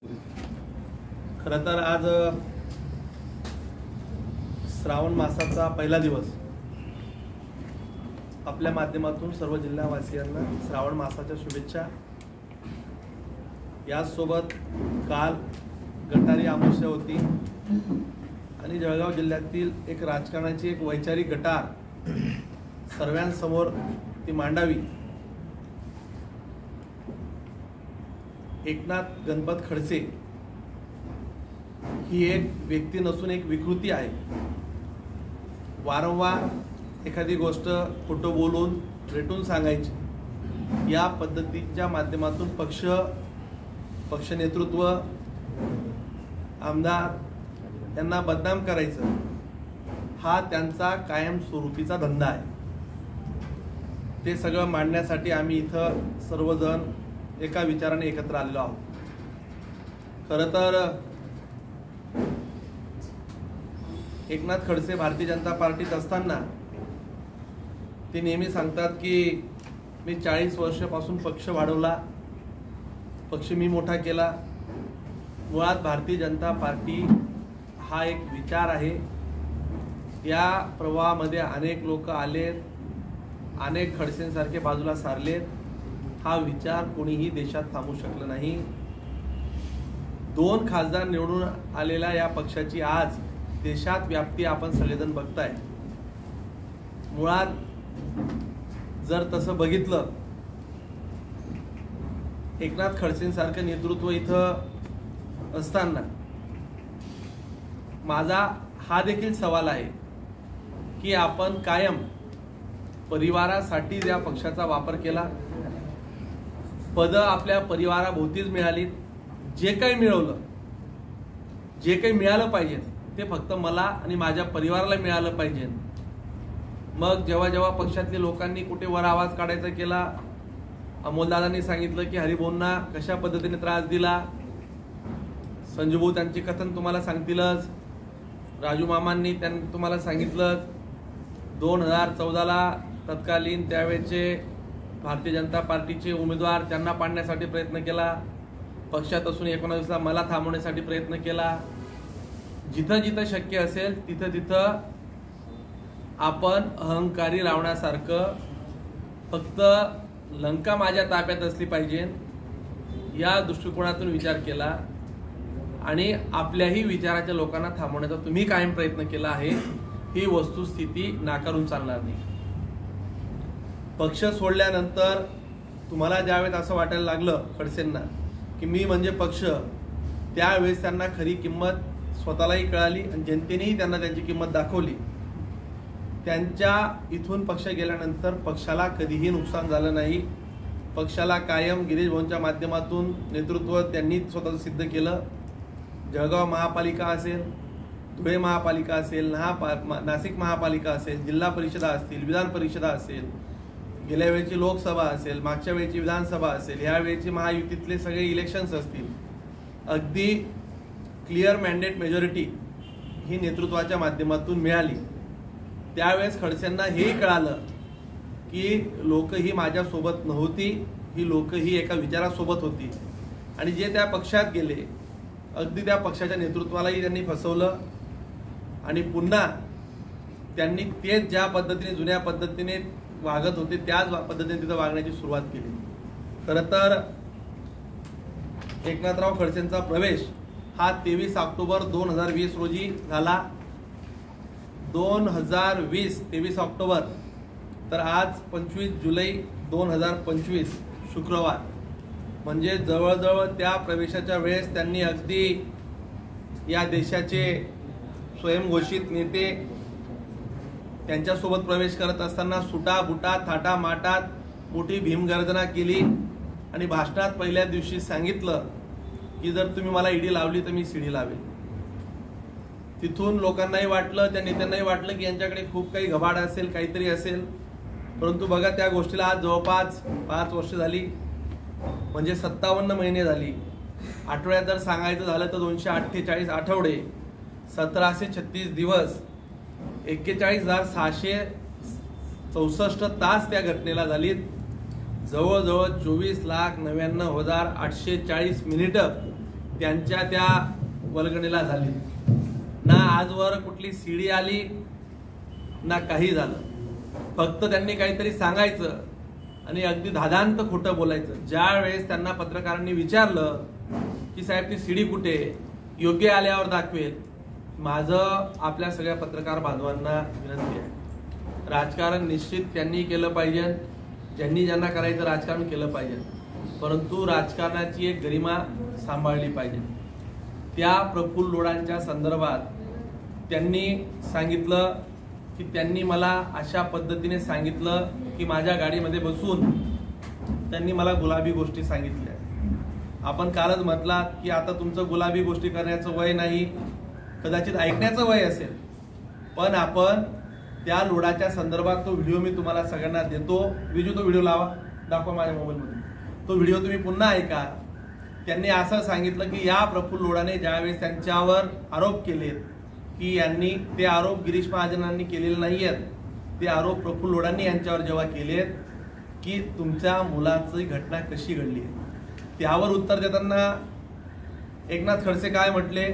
खरं तर आज श्रावण मासाचा पहिला दिवस. आपल्या माध्यमातून सर्व जिल्हावासियांना श्रावण मासाच्या शुभेच्छा. याचसोबत काल गटारी अमावस्या होती आणि जळगाव जिल्ह्यातील एक राजकारणाची एक वैचारिक गटार सर्वांसमोर ती मांडावी. एकनाथ गणपत खडसे ही एक व्यक्ती नसून एक विकृती आहे. वारंवार एखादी गोष्ट खोटं बोलून रेटून सांगायची, या पद्धतीच्या माध्यमातून पक्ष नेतृत्व, आमदार यांना बदनाम करायचं हा त्यांचा कायमस्वरूपीचा धंदा आहे. ते सगळं मांडण्यासाठी आम्ही इथं सर्वजण एका विचाराने एकत्र आलेलो आहोत. खरं तर एकनाथ खडसे भारतीय जनता पार्टीत असताना ते नेहमी सांगतात की मी 40 वर्षापासून पक्ष वाढवला, पक्ष मी मोठा केला. मुळात भारतीय जनता पार्टी हा एक विचार आहे. या प्रवाहामध्ये अनेक लोक आलेत, अनेक खडसेंसारखे बाजूला सारलेत. हा विचार कोणीही देशात थांबू शकलं नाही. 2 खासदार निवडून आलेल्या या पक्षाची आज देशात व्याप्ती आपण सगळेजण बघताय. मुळात जर तसं बघितलं, एकनाथ खडसेंसारखं नेतृत्व इथं असताना माझा हा देखील सवाल आहे की आपण कायम परिवारासाठी या पक्षाचा वापर केला. पदं आपल्या परिवाराभोवतीच मिळाली. जे काही मिळवलं, जे काही मिळालं पाहिजे ते फक्त मला आणि माझ्या परिवाराला मिळालं पाहिजे. मग जेव्हा जेव्हा पक्षातल्या लोकांनी कुठे वर आवाज काढायचा केला, अमोलदादांनी सांगितलं की हरिभाऊंना कशा पद्धतीने त्रास दिला, संजूभाऊ त्यांचे कथन तुम्हाला सांगतीलच, राजू मामांनी तुम्हाला सांगितलं. 2014ला तत्कालीन त्यावेळेचे भारतीय जनता पार्टीचे उमेदवार त्यांना पाडण्यासाठी प्रयत्न केला. पक्षात असून 19ला मला थांबवण्यासाठी प्रयत्न केला. जिथं जिथं शक्य असेल तिथं तिथं आपण अहंकारी रावणासारखं फक्त लंका माझ्या ताब्यात असली पाहिजे या दृष्टिकोनातून विचार केला आणि आपल्याही विचाराच्या लोकांना थांबवण्याचा तुम्ही कायम प्रयत्न केला आहे. ही वस्तुस्थिती नाकारून चालणार नाही. पक्ष सोडल्यानंतर तुम्हाला ज्यावेळेस असं वाटायला लागलं खडसेंना की मी म्हणजे पक्ष, त्यावेळेस त्यांना खरी किंमत स्वतःलाही कळाली आणि जनतेनेही त्यांना त्यांची किंमत दाखवली. त्यांच्या इथून पक्ष गेल्यानंतर पक्षाला कधीही नुकसान झालं नाही. पक्षाला कायम गिरीश भाऊंच्या माध्यमातून नेतृत्व त्यांनी स्वतःचं सिद्ध केलं. जळगाव महापालिका असेल, धुळे महापालिका असेल, नाशिक महापालिका असेल, जिल्हा परिषदा असतील, विधान परिषदा असेल, गेल्या वेळेची लोकसभा असेल, मागच्या वेळेची विधानसभा असेल, ह्या वेळेची महायुतीतले सगळे इलेक्शन्स असतील, अगदी क्लिअर मॅन्डेट मेजॉरिटी ही नेतृत्वाच्या माध्यमातून मिळाली. त्यावेळेस खडसेंना हेही कळालं की लोक ही माझ्यासोबत नव्हती, ही लोक ही एका विचारासोबत होती आणि जे त्या पक्षात गेले अगदी त्या पक्षाच्या नेतृत्वालाही त्यांनी फसवलं आणि पुन्हा त्यांनी तेच ज्या पद्धतीने जुन्या पद्धतीने वागत होते त्याच पद्धतीने तिथं वागण्याची सुरुवात केली. खरं तर एकनाथराव खडसेंचा प्रवेश हा 23 ऑक्टोबर 2020 रोजी झाला. 23 ऑक्टोबर तर आज 25 जुलै 2025 शुक्रवार, म्हणजे जवळजवळ त्या प्रवेशाच्या वेळेस त्यांनी अगदी या देशाचे स्वयंघोषित नेते त्यांच्यासोबत प्रवेश करत असताना सुटा बुटा थाटा माटात मोठी भीमगर्जना केली आणि भाषणात पहिल्या दिवशी सांगितलं की जर तुम्ही मला ईडी लावली तर मी सीडी लावेल. तिथून लोकांनाही वाटलं, त्या नेत्यांनाही वाटलं की यांच्याकडे खूप काही घबाड असेल, काहीतरी असेल. परंतु बघा, त्या गोष्टीला आज जवळपास 5 वर्ष झाली, म्हणजे 57 महिने झाली. आठवड्यात जर सांगायचं झालं तर 248 आठवडे, 1736 दिवस, 41,664 तास त्या घटनेला झालीत. जवळजवळ 24,99,840 मिनिटं त्यांच्या त्या वल्गणीला झाली ना. आजवर कुठली सीडी आली ना काही झालं. फक्त त्यांनी काहीतरी सांगायचं आणि अगदी धादांत खोटं बोलायचं. ज्या वेळेस त्यांना पत्रकारांनी विचारलं की साहेब ती सीडी कुठे, योग्य आल्यावर दाखवेल. माझं आपल्या सगळ्या पत्रकार बांधवांना विनंती आहे, राजकारण निश्चित त्यांनी केलं पाहिजे, ज्यांनी ज्यांना करायचं राजकारण केलं पाहिजे, परंतु राजकारणाची एक गरिमा सांभाळली पाहिजे. त्या प्रफुल्ल लोढांच्या संदर्भात त्यांनी सांगितलं की त्यांनी मला अशा पद्धतीने सांगितलं की माझ्या गाडीमध्ये बसून त्यांनी मला गुलाबी गोष्टी सांगितल्या. आपण कालच म्हटलात की आता तुमचं गुलाबी गोष्टी करण्याचं वय नाही, कदाचित ऐकण्याचं वय असेल, पण आपण त्या लोढाच्या संदर्भात तो व्हिडिओ मी तुम्हाला सगळ्यांना देतो. विजू तो व्हिडिओ लावा, दाखवा माझ्या मोबाईलमध्ये. तो व्हिडिओ तुम्ही पुन्हा ऐका. त्यांनी असं सांगितलं की या प्रफुल्ल लोढाने ज्यावेळेस त्यांच्यावर आरोप केलेत की यांनी ते आरोप गिरीश महाजनांनी केलेले नाही आहेत, ते आरोप प्रफुल्ल लोढांनी यांच्यावर जेव्हा केलेत की तुमच्या मुलाची घटना कशी घडली आहे, त्यावर उत्तर देताना एकनाथ खडसे काय म्हटले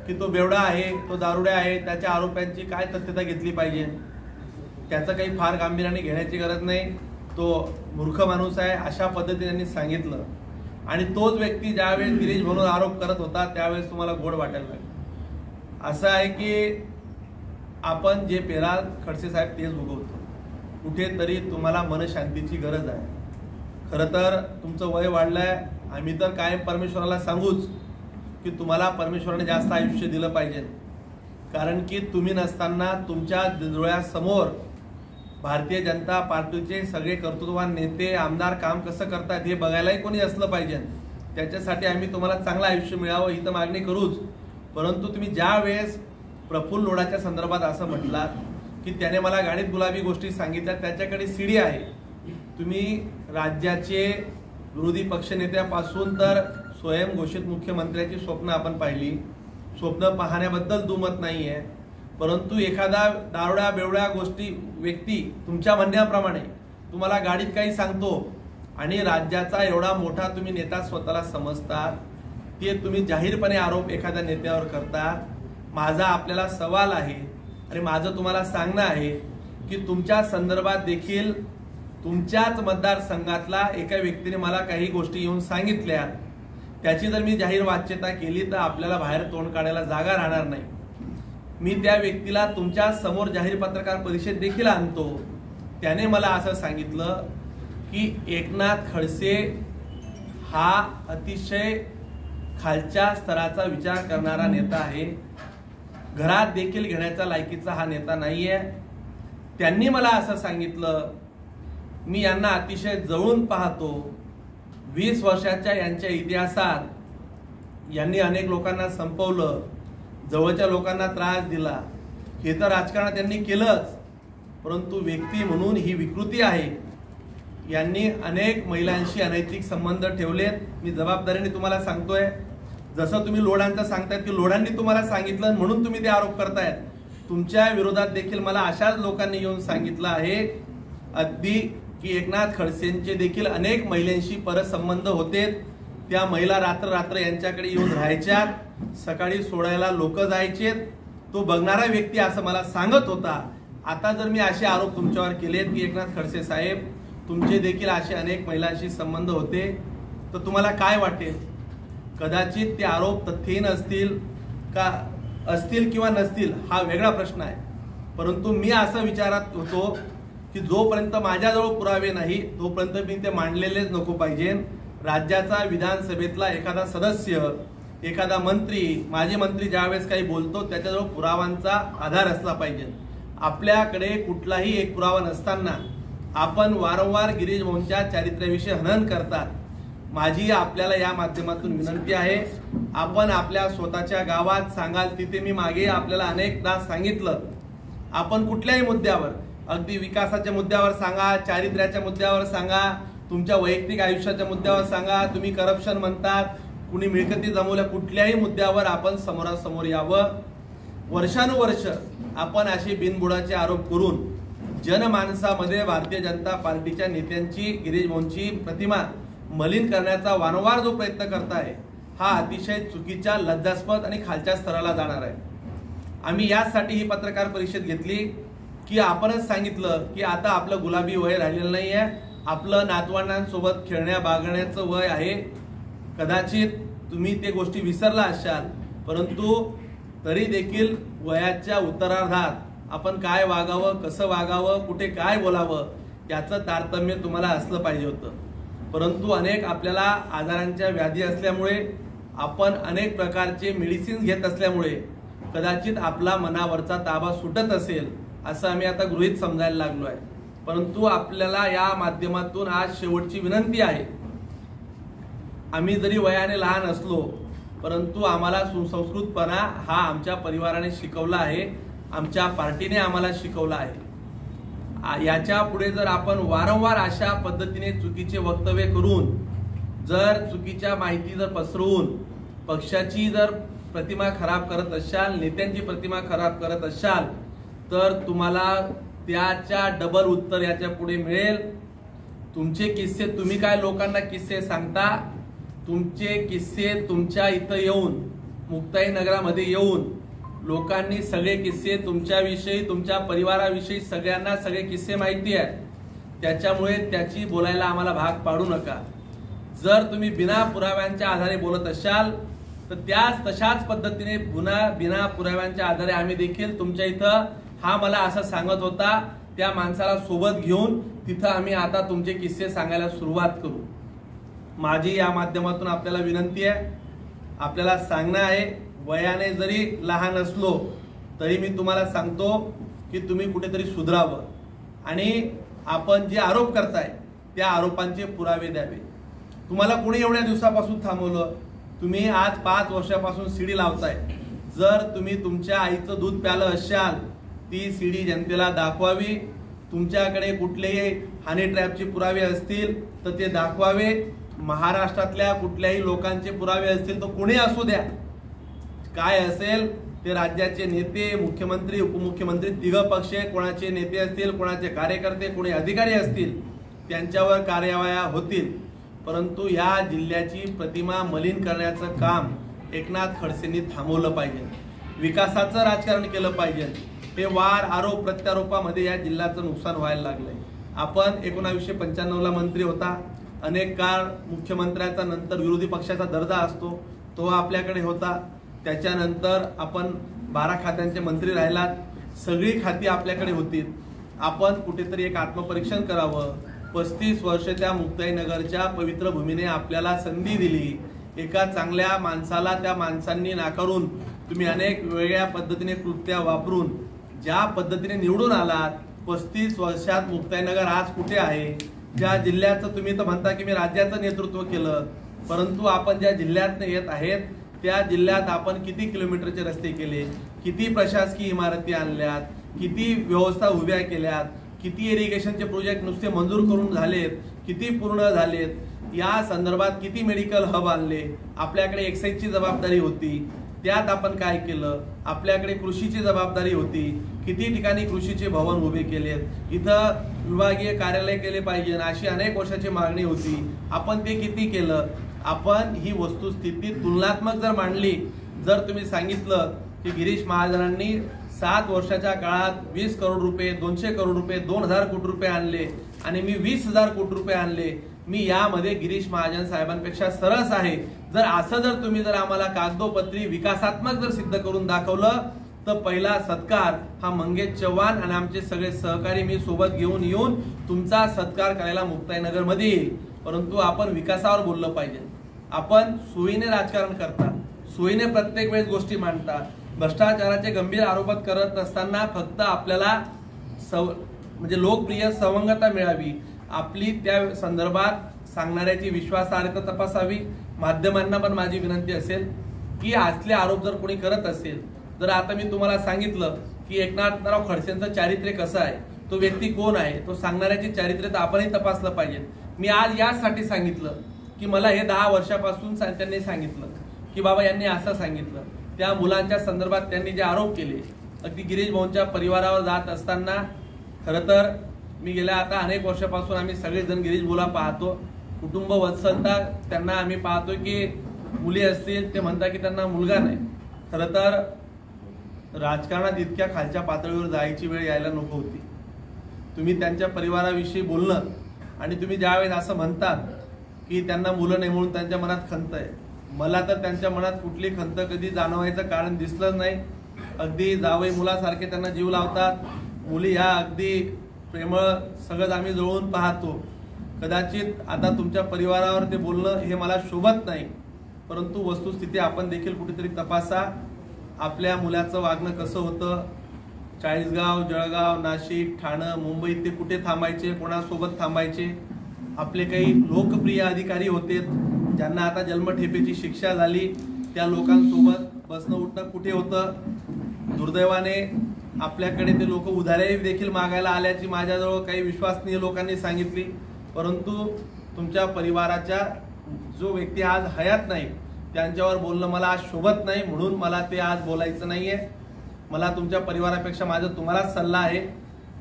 की तो बेवडा आहे, तो दारुड्या आहे, त्याच्या आरोपांची काय तथ्यता घेतली पाहिजे, त्याचं काही फार गांभीर्याने घेण्याची गरज नाही, तो मूर्ख माणूस आहे, अशा पद्धतीने त्यांनी सांगितलं. आणि तोच व्यक्ती ज्यावेळेस गिरीश म्हणून आरोप करत होता त्यावेळेस तुम्हाला गोड वाटायला लागलं. असं आहे की आपण जे पेराल खडसे साहेब तेच भोगवतो. कुठेतरी तुम्हाला मनशांतीची गरज आहे. खरं तर तुमचं वय वाढलंय. आम्ही तर कायम परमेश्वराला सांगूच की तुम्हाला परमेश्वराने जास्त आयुष्य दिलं पाहिजे, कारण की तुम्ही नसताना तुमच्या डोळ्यासमोर भारतीय जनता पार्टीचे सगळे कर्तृत्ववान नेते आमदार काम कसं करतात हे बघायलाही कोणी असलं पाहिजे. त्याच्यासाठी आम्ही तुम्हाला चांगलं आयुष्य मिळावं ही तर मागणी करूच. परंतु तुम्ही ज्या वेळेस प्रफुल्ल लोढाच्या संदर्भात असं म्हटलात की त्याने मला गाडीत गुलाबी गोष्टी सांगितल्या, त्याच्याकडे सीडी आहे. तुम्ही राज्याचे विरोधी पक्षनेत्यापासून तर स्वयंघोषित मुख्यमंत्र्याची स्वप्न आपण पाहिली. स्वप्न पाहण्याबद्दल दुमत नाहीये, परंतु एखादा दारुड्या बेवड्या गोष्टी व्यक्ती तुमच्या म्हणण्याप्रमाणे तुम्हाला गाडीत काही सांगतो आणि राज्याचा एवढा मोठा तुम्ही नेता स्वतःला समजतात, ते तुम्ही जाहीरपणे आरोप एखाद्या नेत्यावर करतात. माझा आपल्याला सवाल आहे आणि माझं तुम्हाला सांगणं आहे की तुमच्या संदर्भात देखील तुमच्याच मतदारसंघातला एका व्यक्तीने मला काही गोष्टी येऊन सांगितल्या, त्याची जर मी जाहीर वाच्यता केली तर आपल्याला बाहेर तोंड काढायला जागा राहणार नाही. मी त्या व्यक्तीला तुमच्या समोर जाहीर पत्रकार परिषद देखील आणतो. त्याने मला असं सांगितलं की एकनाथ खडसे हा अतिशय खालच्या स्तराचा विचार करणारा नेता आहे, घरात देखील घेण्याचा लायकीचा हा नेता नाहीये. त्यांनी मला असं सांगितलं, मी यांना अतिशय जवळून पाहतो. 20 वर्षाच्या यांच्या इतिहासात यांनी अनेक लोकांना संपवलं, जवळच्या लोकांना त्रास दिला. हे तर राजकारण त्यांनी केलंच, परंतु व्यक्ती म्हणून ही विकृती आहे. यांनी अनेक महिलांशी अनैतिक संबंध ठेवलेत. मी जबाबदारीने तुम्हाला सांगतोय, जसं तुम्ही लोढांचं सांगतायत की लोढांनी तुम्हाला सांगितलं म्हणून तुम्ही ते आरोप करतायत, तुमच्या विरोधात देखील मला अशाच लोकांनी येऊन सांगितलं आहे अगदी की एकनाथ खडसेंचे देखील अनेक महिलांशी परसंबंध होते. त्या महिला रात्र रात्र यांच्याकडे येऊन राहायच्या, सकाळी सोडायला लोक जायचे. तो बघणारा व्यक्ती असं मला सांगत होता. आता जर मी असे आरोप तुमच्यावर केलेत की एकनाथ खडसे साहेब तुमचे देखील असे अनेक महिलांशी संबंध होते, तर तुम्हाला काय वाटेल? कदाचित ते आरोप तथ्यहीन असतील का असतील किंवा नसतील हा वेगळा प्रश्न आहे, परंतु मी असं विचारात होतो की जोपर्यंत माझ्याजवळ पुरावे नाही तोपर्यंत मी ते मांडलेलेच नको पाहिजे. राज्याचा विधानसभेतला एखादा सदस्य, एखादा मंत्री, माजी मंत्री ज्यावेळेस काही बोलतो त्याच्याजवळ पुरावांचा आधार असला पाहिजे. आपल्याकडे कुठलाही एक पुरावा नसताना आपण वारंवार गिरीश भाऊंच्या चारित्र्याविषयी हनन करतात. माझी आपल्याला या माध्यमातून विनंती आहे, आपण आपल्या स्वतःच्या गावात सांगाल तिथे मी मागे आपल्याला अनेकदा सांगितलं, आपण कुठल्याही मुद्द्यावर, अगदी विकासाच्या मुद्द्यावर सांगा, चारित्र्याच्या मुद्द्यावर सांगा, तुमच्या वैयक्तिक आयुष्याच्या मुद्द्यावर सांगा, तुम्ही करप्शन म्हणतात, कुणी मिळकती जमवल्या, कुठल्याही मुद्द्यावर आपण समोरासमोर यावं. वर्षानुवर्ष आपण असे बिनबुडाचे आरोप करून जनमानसामध्ये भारतीय जनता पार्टीच्या नेत्यांची, गिरीश भाऊंची प्रतिमा मलिन करण्याचा वारंवार जो प्रयत्न करताय हा अतिशय चुकीच्या, लज्जास्पद आणि खालच्या स्तराला जाणार आहे। आम्ही यासाठी ही पत्रकार परिषद घेतली की आपणच सांगितलं की आता आपलं गुलाबी वय राहिलेलं नाही आहे, आपलं नातवंडांसोबत खेळण्या बागण्याचं वय आहे। कदाचित तुम्ही ते गोष्टी विसरला असाल, परंतु तरी देखील वयाच्या उत्तरार्धात आपण काय वागावं, कसं वागावं, कुठे काय बोलावं याचं तारतम्य तुम्हाला असलं पाहिजे होतं। परंतु अनेक आपल्याला आजारांच्या व्याधी असल्यामुळे, आपण अनेक प्रकारचे मेडिसिन घेत असल्यामुळे कदाचित आपला मनावरचा ताबा सुटत असेल असं आम्ही आता गृहीत समजायला लागलो आहे। परंतु आपल्याला या माध्यमातून आज शेवटची विनंती आहे, आम्ही जरी वयाने लहान असलो परंतु आम्हाला सुसंस्कृतपणा हा आमच्या परिवाराने शिकवला आहे, आमच्या पार्टीने आम्हाला शिकवला आहे। याच्या पुढे जर आपण वारंवार अशा पद्धतीने चुकीचे वक्तव्य करून, जर चुकीच्या माहिती जर पसरवून पक्षाची जर प्रतिमा खराब करत असाल, नेत्यांची प्रतिमा खराब करत असाल, तर तुम्हाला त्याच्या डबल उत्तर याच्या पुढे मिळेल। तुमचे किस्से, तुम्ही काय लोकांना किस्से सांगता, तुमचे किस्से तुमच्या इथं येऊन, मुक्ताई नगरामध्ये येऊन लोकांनी सगळे किस्से तुमच्याविषयी, तुमच्या परिवाराविषयी सगळ्यांना सगळे किस्से माहिती आहेत। त्याच्यामुळे त्याची बोलायला आम्हाला भाग पाडू नका। जर तुम्ही बिना पुराव्यांच्या आधारे बोलत असाल तर तशाच पद्धतीने बिना पुराव्यांच्या आधारे आम्ही देखील तुमच्या इथं, हा मला असं सांगत होता, त्या माणसाला सोबत घेऊन तिथं आम्ही आता तुमचे किस्से सांगायला सुरुवात करू। माझी या माध्यमातून आपल्याला विनंती आहे, आपल्याला सांगणं आहे, वयाने जरी लहान असलो तरी मी तुम्हाला सांगतो की तुम्ही कुठेतरी सुधरावं आणि आपण जे आरोप करताय त्या आरोपांचे पुरावे द्यावे। तुम्हाला कोणी एवढ्या दिवसापासून थांबवलं? तुम्ही आज 5 वर्षापासून सीडी लावताय। जर तुम्ही तुमच्या आईचं दूध प्यालं असाल, ती सीडी जनतेला दाखवावी। तुमच्याकडे कुठलेही हनी ट्रॅपचे पुरावे असतील तर ते दाखवावे। महाराष्ट्रातल्या कुठल्याही लोकांचे पुरावे असतील तर कोणी असू द्या, काय असेल ते राज्याचे नेते, मुख्यमंत्री, उपमुख्यमंत्री, तिघ पक्ष, कोणाचे नेते असतील, कोणाचे कार्यकर्ते, कोणी अधिकारी असतील, त्यांच्यावर कार्यवाह्या होतील। परंतु या जिल्ह्याची प्रतिमा मलिन करण्याचं काम एकनाथ खडसेंनी थांबवलं पाहिजे। विकासाचं राजकारण केलं पाहिजे। हे वार आरोप प्रत्यारोपामध्ये या जिल्ह्याचं नुकसान व्हायला लागलंय। आपण 1995 ला मंत्री होता, अनेक काळ मुख्यमंत्र्याचा नंतर विरोधी पक्षाचा दर्जा असतो तो आपल्याकडे होता। त्याच्यानंतर आपण 12 खात्यांचे मंत्री राहिलात, सगळी खाती आपल्याकडे होती। आपण कुठेतरी एक आत्मपरीक्षण करावं। 35 वर्ष त्या मुक्ताई नगरच्या पवित्र भूमीने आपल्याला संधी दिली। एका चांगल्या माणसाला त्या माणसांनी नाकारून तुम्ही अनेक वेगळ्या पद्धतीने कृत्या वापरून ज्या पद्धतीने निवडून आलात, 35 वर्षात मुक्ताई नगर आज कुठे आहे? ज्या जिल्ह्याचं तुम्ही तर म्हणता की मी राज्याचं नेतृत्व केलं, परंतु आपण ज्या जिल्ह्यात येत आहेत त्या जिल्ह्यात आपण किती किलोमीटरचे रस्ते केले, किती प्रशासकीय इमारती आणल्यात, किती व्यवस्था उभ्या केल्यात, किती इरिगेशनचे प्रोजेक्ट नुसते मंजूर करून झालेत, किती पूर्ण झालेत, या संदर्भात किती मेडिकल हब आणले। आपल्याकडे एक्साईजची जबाबदारी होती, त्यात आपण काय केलं? आपल्याकडे कृषीची जबाबदारी होती, किती ठिकाणी कृषीचे भवन उभे केलेत, इथं विभागीय कार्यालय केले पाहिजे अशी अनेक वर्षाची मागणी होती, आपण ते किती केलं? आपण ही वस्तुस्थिती तुलनात्मक जर मांडली, जर तुम्ही सांगितलं की गिरीश महाजनांनी 7 वर्षाच्या काळात 20 करोड रुपये, 200 करोड रुपये, 2000 कोटी रुपये आणले आणि मी 20,000 कोटी रुपये आणले, मी यामध्ये गिरीश महाजन साहेबांपेक्षा सरस आहे, जर असं जर तुम्ही जर आम्हाला कागदोपत्री विकासात्मक जर सिद्ध करून दाखवलं तर पहिला सत्कार हा मंगेश चव्हाण आणि आमचे सगळे सहकारी मी सोबत घेऊन येऊन तुमचा सत्कार करायला मुक्ताई नगर मध्ये येईल। परंतु आपण विकासावर बोललं पाहिजे। आपण सोयीने राजकारण करता, सोयीने प्रत्येक वेळेस गोष्टी मांडता, भ्रष्टाचाराचे गंभीर आरोप करत असताना फक्त आपल्याला म्हणजे लोकप्रिय सवंगता मिळावी, आपली त्या संदर्भात सांगणाऱ्याची विश्वासार्हता तपासावी। माध्यमांना पण माझी विनंती असेल की असले आरोप जर कोणी करत असेल, जर आता मी तुम्हाला सांगितलं की एकनाथराव खडसेंचं चारित्र्य कसं आहे, तो व्यक्ती कोण आहे, तो सांगणाऱ्याची चारित्र्य तर आपणही तपासलं पाहिजे। मी आज यासाठी सांगितलं की मला हे 10 वर्षापासून त्यांनी सांगितलं की बाबा यांनी असं सांगितलं, त्या मुलांच्या संदर्भात त्यांनी जे आरोप केले, अगदी गिरीश भाऊंच्या परिवारावर जात असताना खरं तर मी गेल्या आता अनेक वर्षापासून आम्ही सगळेजण गिरीश भाऊला पाहतो, कुटुंब वत्सलता त्यांना आम्ही पाहतो की मुली असतील ते म्हणतात की त्यांना मुलगा नाही. खरं तर राजकारणात इतक्या खालच्या पातळीवर जायची वेळ यायला नको होती. तुम्ही त्यांच्या परिवाराविषयी बोलणं आणि तुम्ही ज्यावेळेस असं म्हणतात की त्यांना मुलं नाही म्हणून त्यांच्या मनात खंत आहे, मला तर त्यांच्या मनात कुठली खंत कधी जाणवायचं कारण दिसलंच नाही. अगदी जावई मुलासारखे त्यांना जीव लावतात. मुली ह्या अगदी प्रेमळ, सगळं आम्ही जवळून पाहतो. कदाचित आता तुमच्या परिवारावर ते बोलणं हे मला शोभत नाही, परंतु वस्तुस्थिती आपण देखील कुठेतरी तपासा. आपल्या मुलाचं वागणं कसं होतं, चाळीसगाव, जळगाव, नाशिक, ठाणं, मुंबईत ते कुठे थांबायचे, कोणासोबत थांबायचे. आपले काही लोकप्रिय अधिकारी होते ज्यांना आता जन्मठेपेची शिक्षा झाली, त्या लोकांसोबत बसणं उठणं कुठे होतं. दुर्दैवाने आपल्याकडे ते लोक उधारे देखील मागायला आल्याची माझ्याजवळ काही विश्वसनीय लोकांनी सांगितली, परंतु तुमच्या परिवाराच्या जो व्यक्ती आज हयात नाही त्यांच्यावर बोलणं मला आज शोभत नाही, म्हणून मला ते आज बोलायचं नाहीये. मला तुमच्या परिवारापेक्षा माझा तुम्हालाच सल्ला आहे.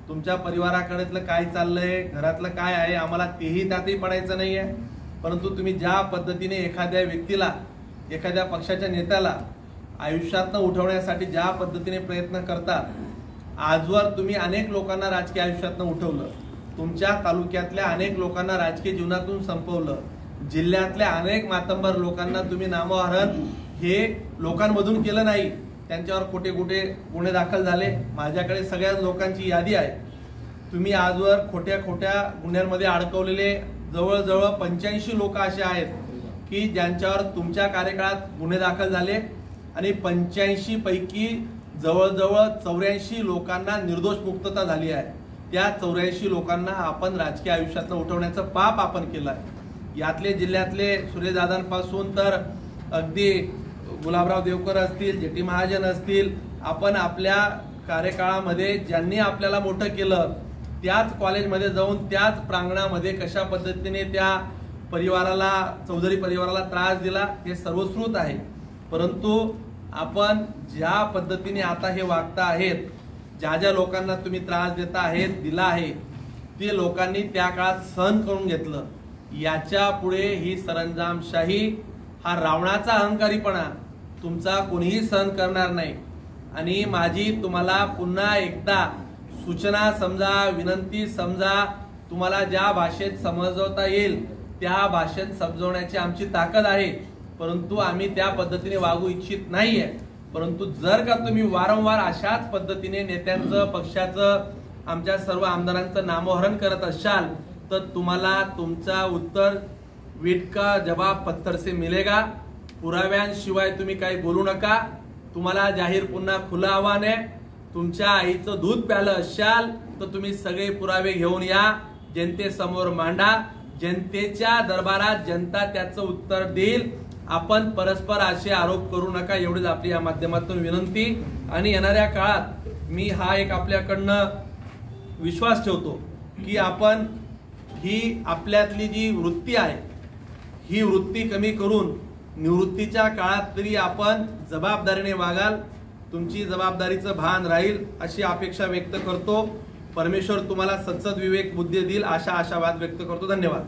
तुमच्या परिवाराकडेतलं काय चाललंय, घरातलं काय आहे, आम्हाला तेही त्यातही पडायचं नाहीये. परंतु तुम्ही ज्या पद्धतीने एखाद्या व्यक्तीला, एखाद्या पक्षाच्या नेत्याला आयुष्यातनं उठवण्यासाठी ज्या पद्धतीने प्रयत्न करतात, आजवर तुम्ही अनेक लोकांना राजकीय आयुष्यातनं उठवलं, तुमच्या तालुक्यातल्या अनेक लोकांना राजकीय जीवनातून संपवलं, जिल्ह्यातल्या अनेक मातंबर लोकांना तुम्ही नामोहरण हे लोकांमधून केलं नाही. त्यांच्यावर कुठे कुठे गुन्हे दाखल झाले. माझ्याकडे सगळ्या लोकांची यादी आहे. तुम्ही आजवर खोट्या खोट्या गुन्ह्यांमध्ये अडकवलेले जवळजवळ 85 लोक असे आहेत की ज्यांच्यावर तुमच्या कार्यकाळात गुन्हे दाखल झाले आणि 85 पैकी जवळजवळ 84 लोकांना निर्दोष मुक्तता झाली आहे. त्या 84 लोकांना आपण राजकीय आयुष्यातनं उठवण्याचं पाप आपण केलं आहे. यातले जिल्ह्यातले सुरेशदादांपासून तर अगदी गुलाबराव देवकर असतील, जेटी महाजन असतील, आपण आपल्या कार्यकाळामध्ये ज्यांनी आपल्याला मोठं केलं त्याच कॉलेजमध्ये जाऊन त्याच प्रांगणामध्ये कशा पद्धतीने त्या परिवाराला, चौधरी परिवाराला त्रास दिला हे सर्वश्रुत आहे. परंतु आपण ज्या पद्धतीने आता हे वागता आहेत, ज्या ज्या लोकांना तुम्ही त्रास देता आहेत, दिला आहे, ते लोकांनी त्या काळात सहन करून घेतलं. याच्या पुढे ही सरंजामशाही, हा रावणाचा अहंकारीपणा तुमचा कोणीही सहन करणार नाही. आणि माझी तुम्हाला पुन्हा एकदा सूचना समजा, विनंती समजा, तुम्हाला ज्या भाषेत समजवता येईल त्या भाषेत समजवण्याची आमची ताकद आहे, परंतु आम्ही त्या पद्धतीने वागू इच्छित नाहीये. परंतु जर का तुम्ही वारंवार अशाच पद्धतीने नेत्यांचं, पक्षाचं, आमच्या सर्व आमदारांचं नामोहरण करत असाल तर तुम्हाला तुमचा उत्तर वीट का जवाब पत्थर से मिलेगा. पुराव्यांशिवाय तुम्ही काही बोलू नका. तुम्हाला जाहीर पुन्हा खुलं आव्हान आहे. तुमच्या आईचं दूध प्यालं असाल तर तुम्ही सगळे पुरावे घेऊन या, जनतेसमोर मांडा. जनतेच्या दरबारात जनता त्याचं उत्तर देईल. आपण परस्पर असे आरोप करू नका, एवढीच आपली या माध्यमातून विनंती. आणि येणाऱ्या काळात मी हा एक आपल्याकडनं विश्वास ठेवतो की आपण ही आपल्यातली जी वृत्ती आहे ही वृत्ती कमी करून निवृत्तीच्या काळात तरी आपण जबाबदारीने वागाल, तुमची जबाबदारीचं भान राहील अशी अपेक्षा व्यक्त करतो. परमेश्वर तुम्हाला सद्सद विवेक बुद्धी देईल अशा आशावाद व्यक्त करतो. धन्यवाद.